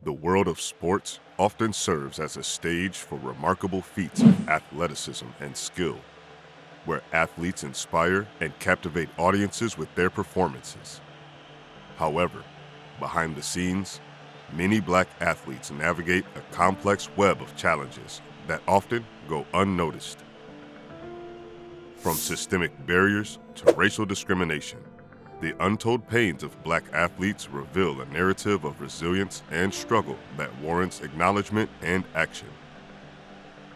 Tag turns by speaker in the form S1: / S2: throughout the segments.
S1: The world of sports often serves as a stage for remarkable feats of athleticism and skill, where athletes inspire and captivate audiences with their performances. However, behind the scenes, many Black athletes navigate a complex web of challenges that often go unnoticed. From systemic barriers to racial discrimination, the untold pains of Black athletes reveal a narrative of resilience and struggle that warrants acknowledgement and action.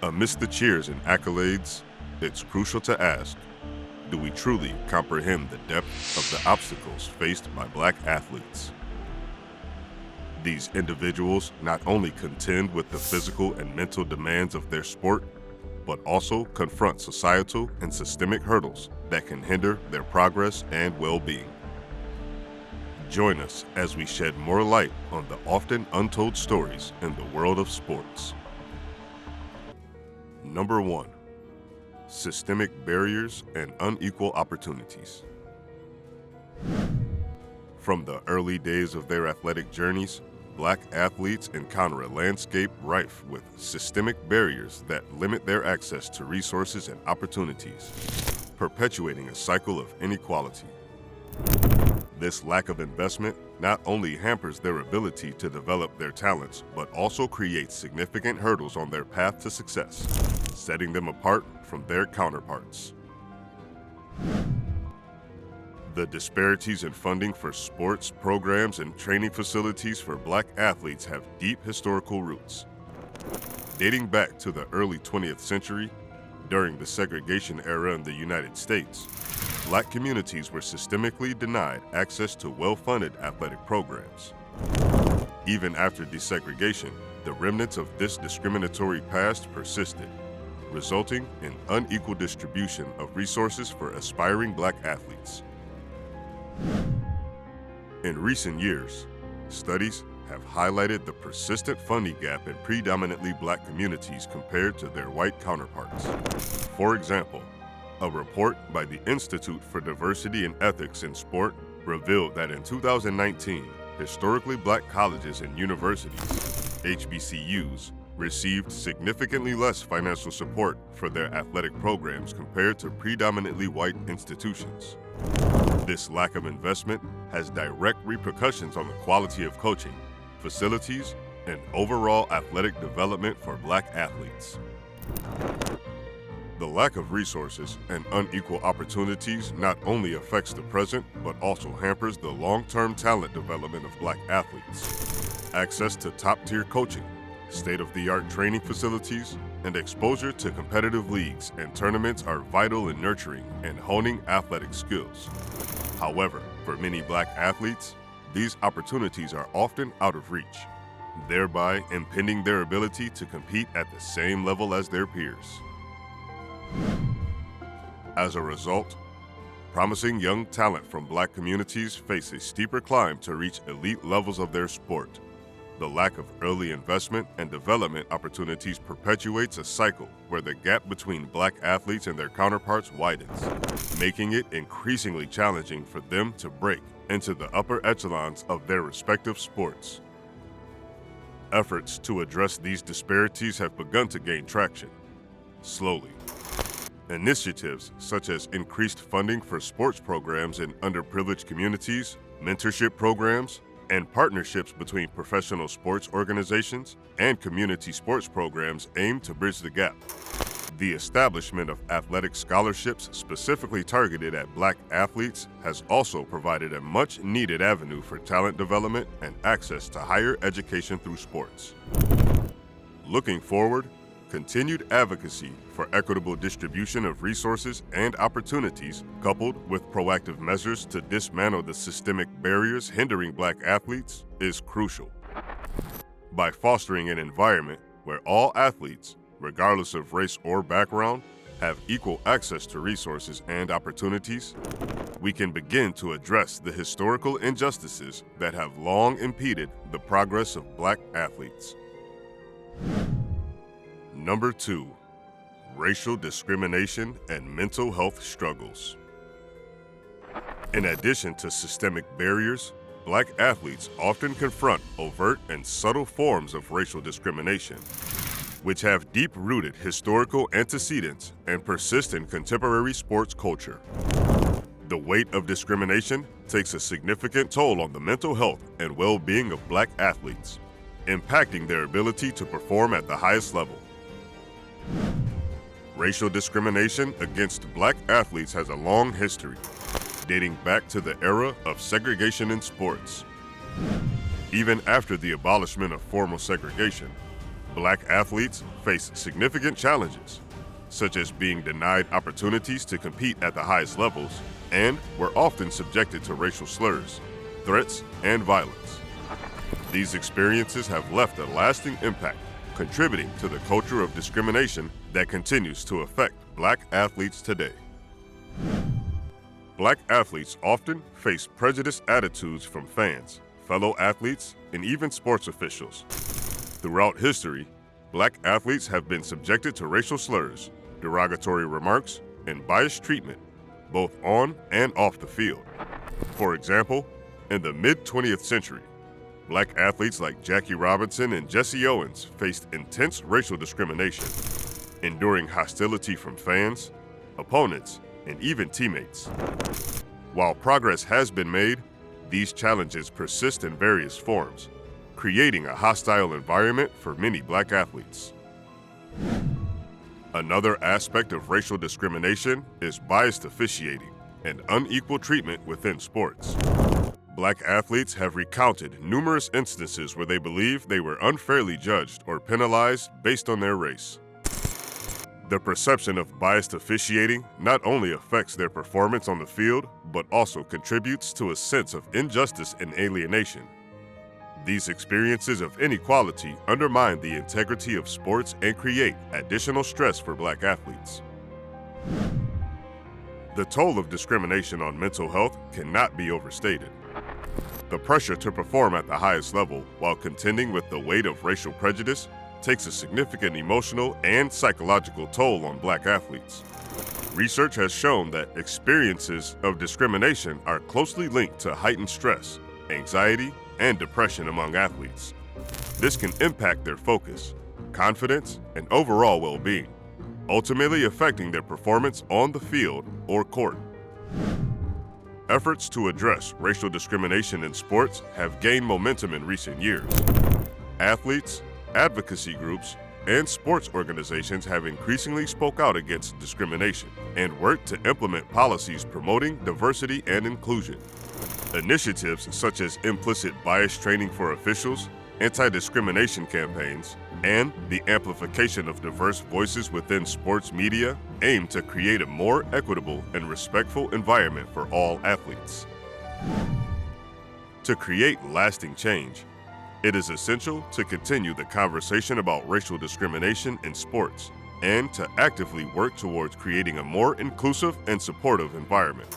S1: Amidst the cheers and accolades, it's crucial to ask, do we truly comprehend the depth of the obstacles faced by Black athletes? These individuals not only contend with the physical and mental demands of their sport, but also confront societal and systemic hurdles that can hinder their progress and well-being. Join us as we shed more light on the often untold stories in the world of sports. Number 1. Systemic barriers and unequal opportunities. From the early days of their athletic journeys, Black athletes encounter a landscape rife with systemic barriers that limit their access to resources and opportunities, perpetuating a cycle of inequality. This lack of investment not only hampers their ability to develop their talents, but also creates significant hurdles on their path to success, setting them apart from their counterparts. The disparities in funding for sports programs and training facilities for Black athletes have deep historical roots. Dating back to the early 20th century, during the segregation era in the United States, Black communities were systemically denied access to well-funded athletic programs. Even after desegregation, the remnants of this discriminatory past persisted, resulting in unequal distribution of resources for aspiring Black athletes. In recent years, studies have highlighted the persistent funding gap in predominantly Black communities compared to their white counterparts. For example, a report by the Institute for Diversity and Ethics in Sport revealed that in 2019, historically Black colleges and universities, HBCUs, received significantly less financial support for their athletic programs compared to predominantly white institutions. This lack of investment has direct repercussions on the quality of coaching, facilities, and overall athletic development for Black athletes. The lack of resources and unequal opportunities not only affects the present, but also hampers the long-term talent development of Black athletes. Access to top-tier coaching, state-of-the-art training facilities, and exposure to competitive leagues and tournaments are vital in nurturing and honing athletic skills. However, for many Black athletes, these opportunities are often out of reach, thereby impeding their ability to compete at the same level as their peers. As a result, promising young talent from Black communities face a steeper climb to reach elite levels of their sport. The lack of early investment and development opportunities perpetuates a cycle where the gap between Black athletes and their counterparts widens, making it increasingly challenging for them to break into the upper echelons of their respective sports. Efforts to address these disparities have begun to gain traction, slowly. Initiatives such as increased funding for sports programs in underprivileged communities, mentorship programs, and partnerships between professional sports organizations and community sports programs aim to bridge the gap. The establishment of athletic scholarships specifically targeted at Black athletes has also provided a much-needed avenue for talent development and access to higher education through sports. Looking forward, continued advocacy for equitable distribution of resources and opportunities, coupled with proactive measures to dismantle the systemic barriers hindering Black athletes, is crucial. By fostering an environment where all athletes, regardless of race or background, have equal access to resources and opportunities, we can begin to address the historical injustices that have long impeded the progress of Black athletes. Number 2. Racial discrimination and mental health struggles. In addition to systemic barriers, Black athletes often confront overt and subtle forms of racial discrimination, which have deep-rooted historical antecedents and persist in contemporary sports culture. The weight of discrimination takes a significant toll on the mental health and well-being of Black athletes, impacting their ability to perform at the highest level. Racial discrimination against Black athletes has a long history, dating back to the era of segregation in sports. Even after the abolishment of formal segregation, Black athletes face significant challenges, such as being denied opportunities to compete at the highest levels, and were often subjected to racial slurs, threats, and violence. These experiences have left a lasting impact, contributing to the culture of discrimination that continues to affect Black athletes today. Black athletes often face prejudiced attitudes from fans, fellow athletes, and even sports officials. Throughout history, Black athletes have been subjected to racial slurs, derogatory remarks, and biased treatment, both on and off the field. For example, in the mid-20th century, Black athletes like Jackie Robinson and Jesse Owens faced intense racial discrimination, enduring hostility from fans, opponents, and even teammates. While progress has been made, these challenges persist in various forms, creating a hostile environment for many Black athletes. Another aspect of racial discrimination is biased officiating and unequal treatment within sports. Black athletes have recounted numerous instances where they believe they were unfairly judged or penalized based on their race. The perception of biased officiating not only affects their performance on the field, but also contributes to a sense of injustice and alienation. These experiences of inequality undermine the integrity of sports and create additional stress for Black athletes. The toll of discrimination on mental health cannot be overstated. The pressure to perform at the highest level while contending with the weight of racial prejudice takes a significant emotional and psychological toll on Black athletes. Research has shown that experiences of discrimination are closely linked to heightened stress, anxiety, and depression among athletes. This can impact their focus, confidence, and overall well-being, ultimately affecting their performance on the field or court. Efforts to address racial discrimination in sports have gained momentum in recent years. Athletes, advocacy groups, and sports organizations have increasingly spoke out against discrimination and worked to implement policies promoting diversity and inclusion. Initiatives such as implicit bias training for officials, anti-discrimination campaigns, and the amplification of diverse voices within sports media aim to create a more equitable and respectful environment for all athletes. To create lasting change, it is essential to continue the conversation about racial discrimination in sports and to actively work towards creating a more inclusive and supportive environment.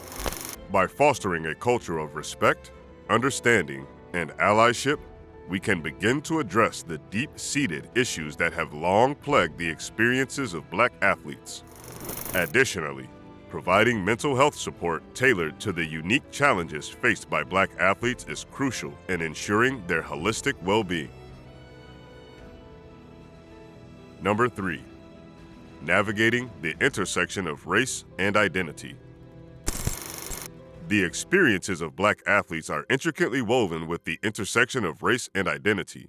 S1: By fostering a culture of respect, understanding, and allyship, we can begin to address the deep-seated issues that have long plagued the experiences of Black athletes. Additionally, providing mental health support tailored to the unique challenges faced by Black athletes is crucial in ensuring their holistic well-being. Number 3. Navigating the intersection of race and identity. The experiences of Black athletes are intricately woven with the intersection of race and identity,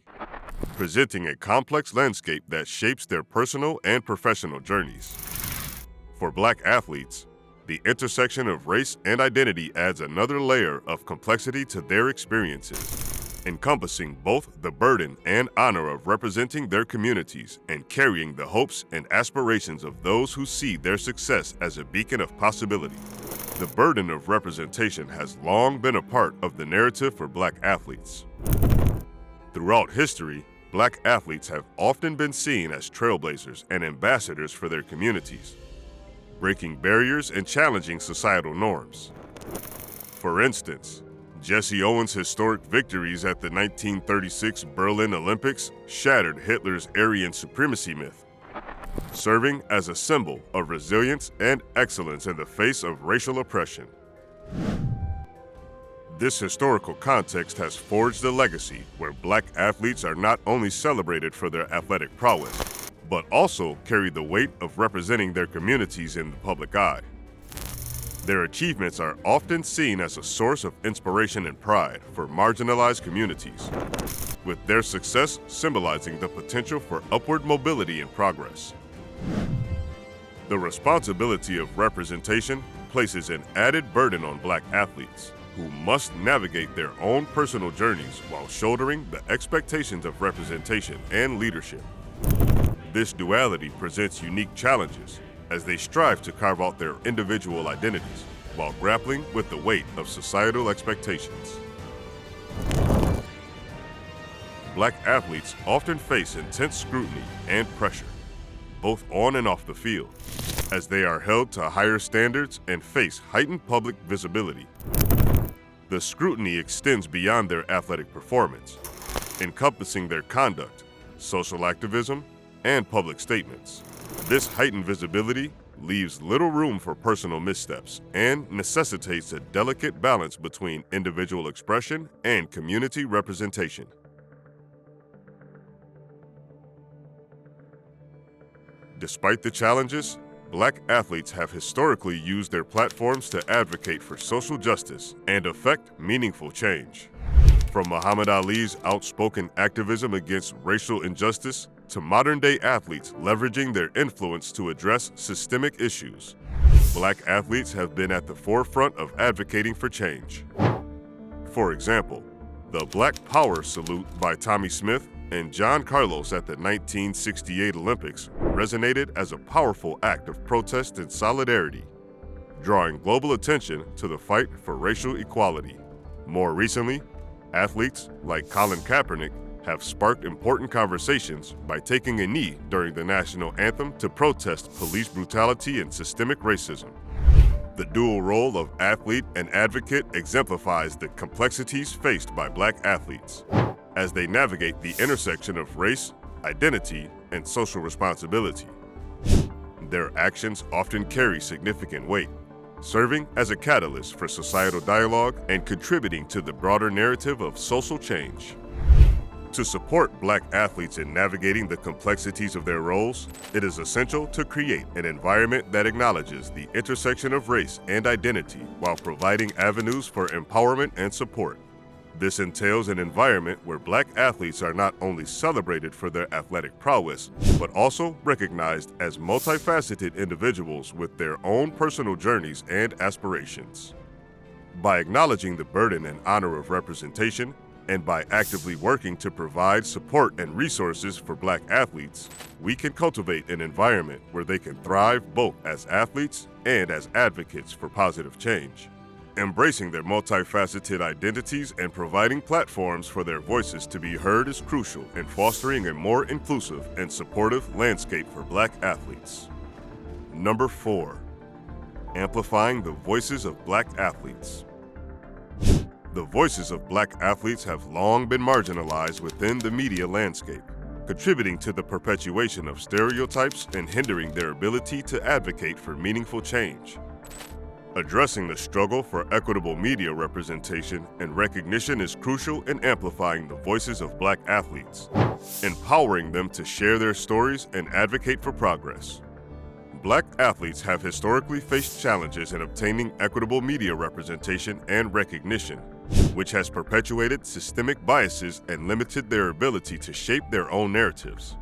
S1: presenting a complex landscape that shapes their personal and professional journeys. For Black athletes, the intersection of race and identity adds another layer of complexity to their experiences, encompassing both the burden and honor of representing their communities and carrying the hopes and aspirations of those who see their success as a beacon of possibility. The burden of representation has long been a part of the narrative for Black athletes. Throughout history, Black athletes have often been seen as trailblazers and ambassadors for their communities, breaking barriers and challenging societal norms. For instance, Jesse Owens' historic victories at the 1936 Berlin Olympics shattered Hitler's Aryan supremacy myth, serving as a symbol of resilience and excellence in the face of racial oppression. This historical context has forged a legacy where Black athletes are not only celebrated for their athletic prowess, but also carry the weight of representing their communities in the public eye. Their achievements are often seen as a source of inspiration and pride for marginalized communities, with their success symbolizing the potential for upward mobility and progress. The responsibility of representation places an added burden on Black athletes, who must navigate their own personal journeys while shouldering the expectations of representation and leadership. This duality presents unique challenges as they strive to carve out their individual identities while grappling with the weight of societal expectations. Black athletes often face intense scrutiny and pressure, both on and off the field, as they are held to higher standards and face heightened public visibility. The scrutiny extends beyond their athletic performance, encompassing their conduct, social activism, and public statements. This heightened visibility leaves little room for personal missteps and necessitates a delicate balance between individual expression and community representation. Despite the challenges, Black athletes have historically used their platforms to advocate for social justice and effect meaningful change. From Muhammad Ali's outspoken activism against racial injustice to modern-day athletes leveraging their influence to address systemic issues, Black athletes have been at the forefront of advocating for change. For example, the Black Power salute by Tommie Smith and John Carlos at the 1968 Olympics resonated as a powerful act of protest and solidarity, drawing global attention to the fight for racial equality. More recently, athletes like Colin Kaepernick have sparked important conversations by taking a knee during the national anthem to protest police brutality and systemic racism. The dual role of athlete and advocate exemplifies the complexities faced by Black athletes as they navigate the intersection of race, identity, and social responsibility. Their actions often carry significant weight, serving as a catalyst for societal dialogue and contributing to the broader narrative of social change. To support Black athletes in navigating the complexities of their roles, it is essential to create an environment that acknowledges the intersection of race and identity while providing avenues for empowerment and support. This entails an environment where Black athletes are not only celebrated for their athletic prowess, but also recognized as multifaceted individuals with their own personal journeys and aspirations. By acknowledging the burden and honor of representation, and by actively working to provide support and resources for Black athletes, we can cultivate an environment where they can thrive both as athletes and as advocates for positive change. Embracing their multifaceted identities and providing platforms for their voices to be heard is crucial in fostering a more inclusive and supportive landscape for Black athletes. Number 4. Amplifying the voices of Black athletes. The voices of Black athletes have long been marginalized within the media landscape, contributing to the perpetuation of stereotypes and hindering their ability to advocate for meaningful change. Addressing the struggle for equitable media representation and recognition is crucial in amplifying the voices of Black athletes, empowering them to share their stories and advocate for progress. Black athletes have historically faced challenges in obtaining equitable media representation and recognition, which has perpetuated systemic biases and limited their ability to shape their own narratives.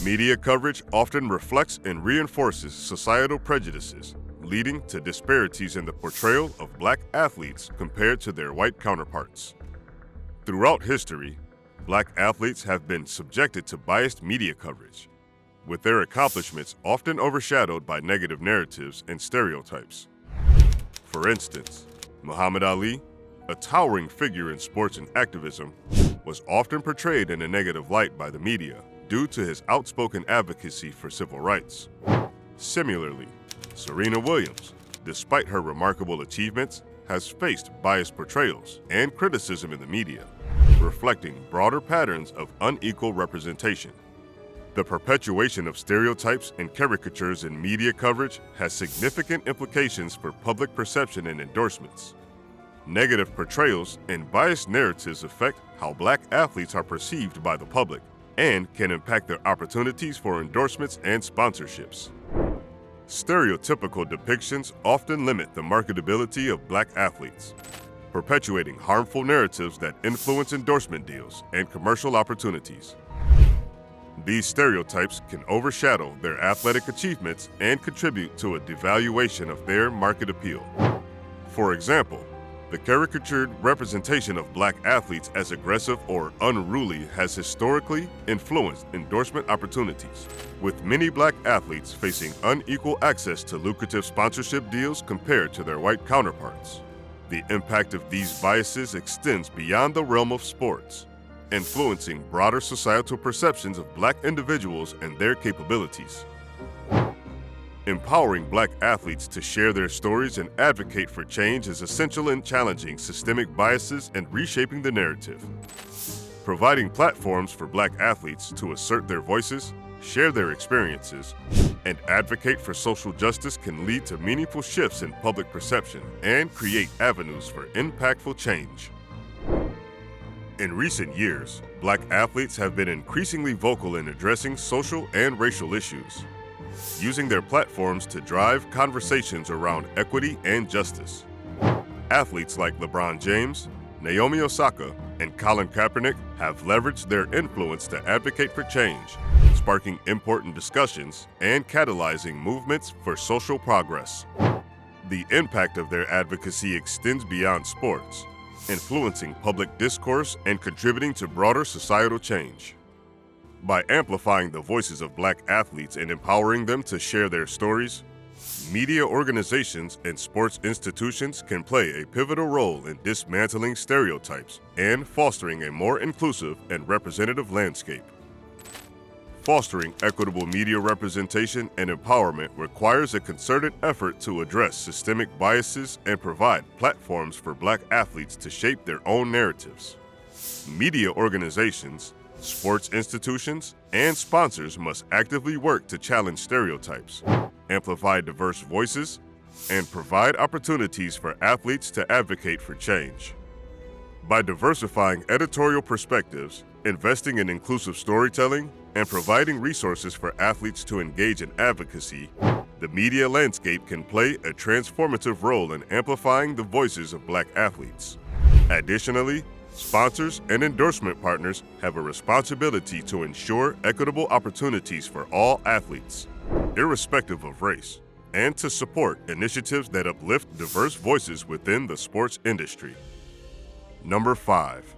S1: Media coverage often reflects and reinforces societal prejudices, leading to disparities in the portrayal of Black athletes compared to their white counterparts. Throughout history, Black athletes have been subjected to biased media coverage, with their accomplishments often overshadowed by negative narratives and stereotypes. For instance, Muhammad Ali, a towering figure in sports and activism, was often portrayed in a negative light by the media due to his outspoken advocacy for civil rights. Similarly, Serena Williams, despite her remarkable achievements, has faced biased portrayals and criticism in the media, reflecting broader patterns of unequal representation. The perpetuation of stereotypes and caricatures in media coverage has significant implications for public perception and endorsements. Negative portrayals and biased narratives affect how Black athletes are perceived by the public and can impact their opportunities for endorsements and sponsorships. Stereotypical depictions often limit the marketability of Black athletes, perpetuating harmful narratives that influence endorsement deals and commercial opportunities. These stereotypes can overshadow their athletic achievements and contribute to a devaluation of their market appeal. For example, the caricatured representation of Black athletes as aggressive or unruly has historically influenced endorsement opportunities, with many Black athletes facing unequal access to lucrative sponsorship deals compared to their white counterparts. The impact of these biases extends beyond the realm of sports, influencing broader societal perceptions of Black individuals and their capabilities. Empowering Black athletes to share their stories and advocate for change is essential in challenging systemic biases and reshaping the narrative. Providing platforms for Black athletes to assert their voices, share their experiences, and advocate for social justice can lead to meaningful shifts in public perception and create avenues for impactful change. In recent years, Black athletes have been increasingly vocal in addressing social and racial issues, using their platforms to drive conversations around equity and justice. Athletes like LeBron James, Naomi Osaka, and Colin Kaepernick have leveraged their influence to advocate for change, sparking important discussions and catalyzing movements for social progress. The impact of their advocacy extends beyond sports, influencing public discourse and contributing to broader societal change. By amplifying the voices of Black athletes and empowering them to share their stories, media organizations and sports institutions can play a pivotal role in dismantling stereotypes and fostering a more inclusive and representative landscape. Fostering equitable media representation and empowerment requires a concerted effort to address systemic biases and provide platforms for Black athletes to shape their own narratives. Media organizations, sports institutions, and sponsors must actively work to challenge stereotypes, amplify diverse voices, and provide opportunities for athletes to advocate for change. By diversifying editorial perspectives, investing in inclusive storytelling, and providing resources for athletes to engage in advocacy, the media landscape can play a transformative role in amplifying the voices of Black athletes. Additionally, sponsors and endorsement partners have a responsibility to ensure equitable opportunities for all athletes, irrespective of race, and to support initiatives that uplift diverse voices within the sports industry. Number 5.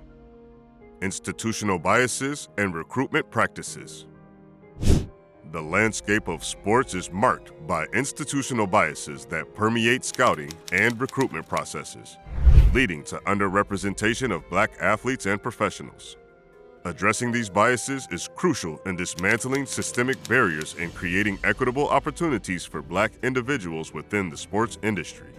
S1: Institutional biases and recruitment practices. The landscape of sports is marked by institutional biases that permeate scouting and recruitment processes, leading to underrepresentation of Black athletes and professionals. Addressing these biases is crucial in dismantling systemic barriers and creating equitable opportunities for Black individuals within the sports industry.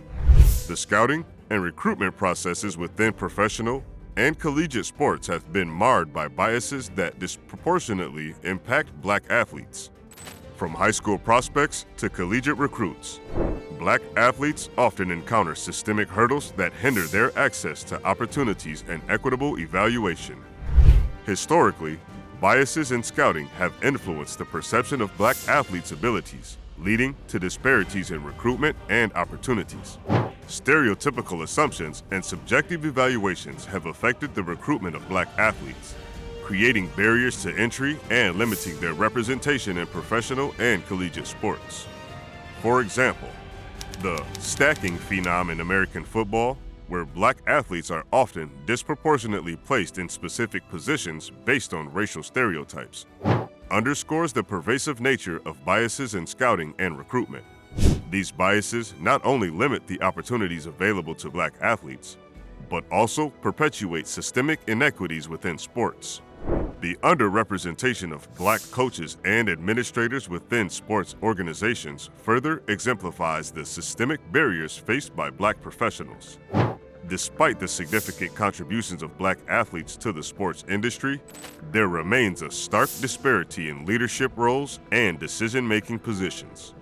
S1: The scouting and recruitment processes within professional and collegiate sports have been marred by biases that disproportionately impact Black athletes. From high school prospects to collegiate recruits, Black athletes often encounter systemic hurdles that hinder their access to opportunities and equitable evaluation. Historically, biases in scouting have influenced the perception of Black athletes' abilities, leading to disparities in recruitment and opportunities. Stereotypical assumptions and subjective evaluations have affected the recruitment of Black athletes, creating barriers to entry and limiting their representation in professional and collegiate sports. For example, the stacking phenom in American football, where Black athletes are often disproportionately placed in specific positions based on racial stereotypes, underscores the pervasive nature of biases in scouting and recruitment. These biases not only limit the opportunities available to Black athletes, but also perpetuate systemic inequities within sports. The underrepresentation of Black coaches and administrators within sports organizations further exemplifies the systemic barriers faced by Black professionals. Despite the significant contributions of Black athletes to the sports industry, there remains a stark disparity in leadership roles and decision-making positions.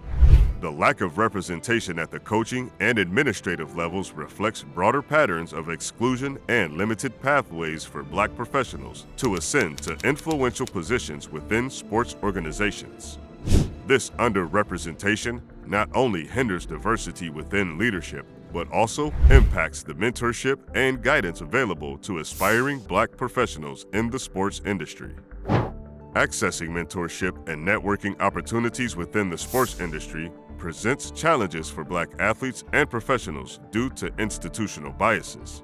S1: The lack of representation at the coaching and administrative levels reflects broader patterns of exclusion and limited pathways for Black professionals to ascend to influential positions within sports organizations. This underrepresentation not only hinders diversity within leadership, but also impacts the mentorship and guidance available to aspiring Black professionals in the sports industry. Accessing mentorship and networking opportunities within the sports industry presents challenges for Black athletes and professionals due to institutional biases.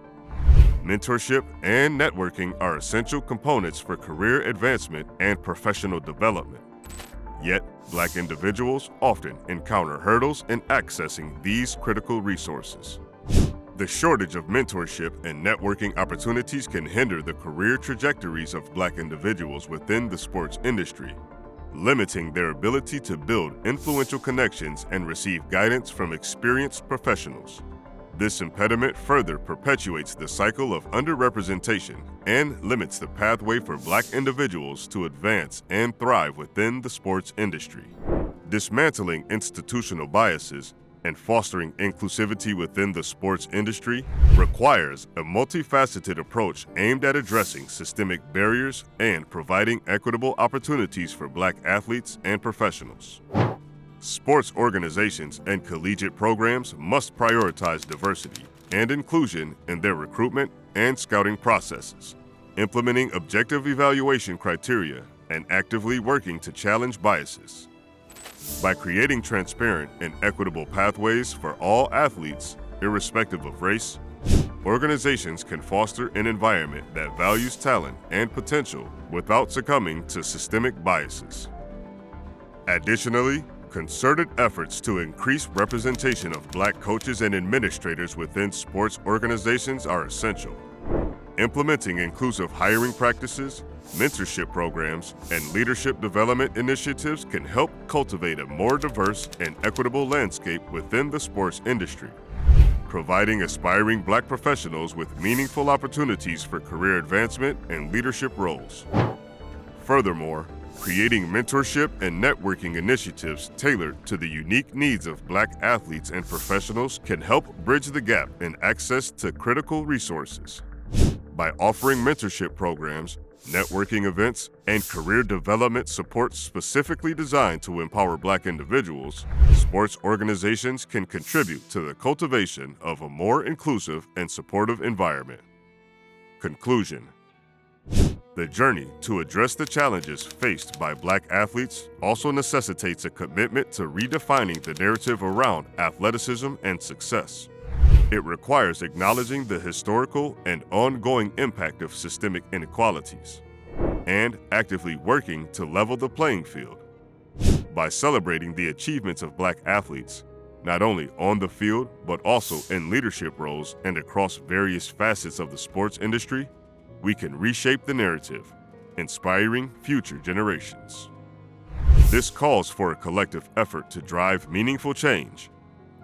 S1: Mentorship and networking are essential components for career advancement and professional development. Yet, Black individuals often encounter hurdles in accessing these critical resources. The shortage of mentorship and networking opportunities can hinder the career trajectories of Black individuals within the sports industry, limiting their ability to build influential connections and receive guidance from experienced professionals. This impediment further perpetuates the cycle of underrepresentation and limits the pathway for Black individuals to advance and thrive within the sports industry. Dismantling institutional biases and fostering inclusivity within the sports industry requires a multifaceted approach aimed at addressing systemic barriers and providing equitable opportunities for Black athletes and professionals. Sports organizations and collegiate programs must prioritize diversity and inclusion in their recruitment and scouting processes, implementing objective evaluation criteria and actively working to challenge biases. By creating transparent and equitable pathways for all athletes, irrespective of race, organizations can foster an environment that values talent and potential without succumbing to systemic biases. Additionally, concerted efforts to increase representation of Black coaches and administrators within sports organizations are essential. Implementing inclusive hiring practices, mentorship programs, and leadership development initiatives can help cultivate a more diverse and equitable landscape within the sports industry, providing aspiring Black professionals with meaningful opportunities for career advancement and leadership roles. Furthermore, creating mentorship and networking initiatives tailored to the unique needs of Black athletes and professionals can help bridge the gap in access to critical resources. By offering mentorship programs, networking events, and career development support specifically designed to empower Black individuals, sports organizations can contribute to the cultivation of a more inclusive and supportive environment. Conclusion. The journey to address the challenges faced by Black athletes also necessitates a commitment to redefining the narrative around athleticism and success. It requires acknowledging the historical and ongoing impact of systemic inequalities and actively working to level the playing field. By celebrating the achievements of Black athletes, not only on the field but also in leadership roles and across various facets of the sports industry, we can reshape the narrative, inspiring future generations. This calls for a collective effort to drive meaningful change,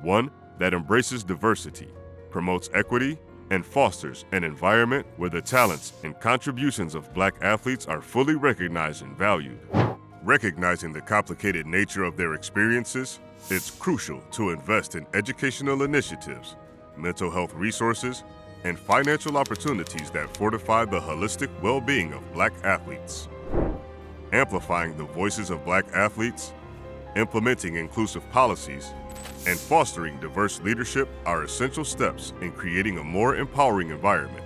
S1: one that embraces diversity, promotes equity, and fosters an environment where the talents and contributions of Black athletes are fully recognized and valued. Recognizing the complicated nature of their experiences, it's crucial to invest in educational initiatives, mental health resources, and financial opportunities that fortify the holistic well-being of Black athletes. Amplifying the voices of Black athletes, implementing inclusive policies, and fostering diverse leadership are essential steps in creating a more empowering environment.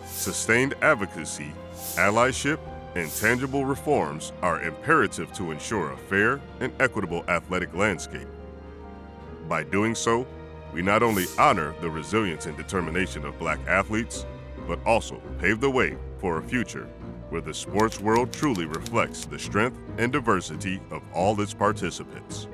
S1: Sustained advocacy, allyship, and tangible reforms are imperative to ensure a fair and equitable athletic landscape. By doing so, we not only honor the resilience and determination of Black athletes, but also pave the way for a future where the sports world truly reflects the strength and diversity of all its participants.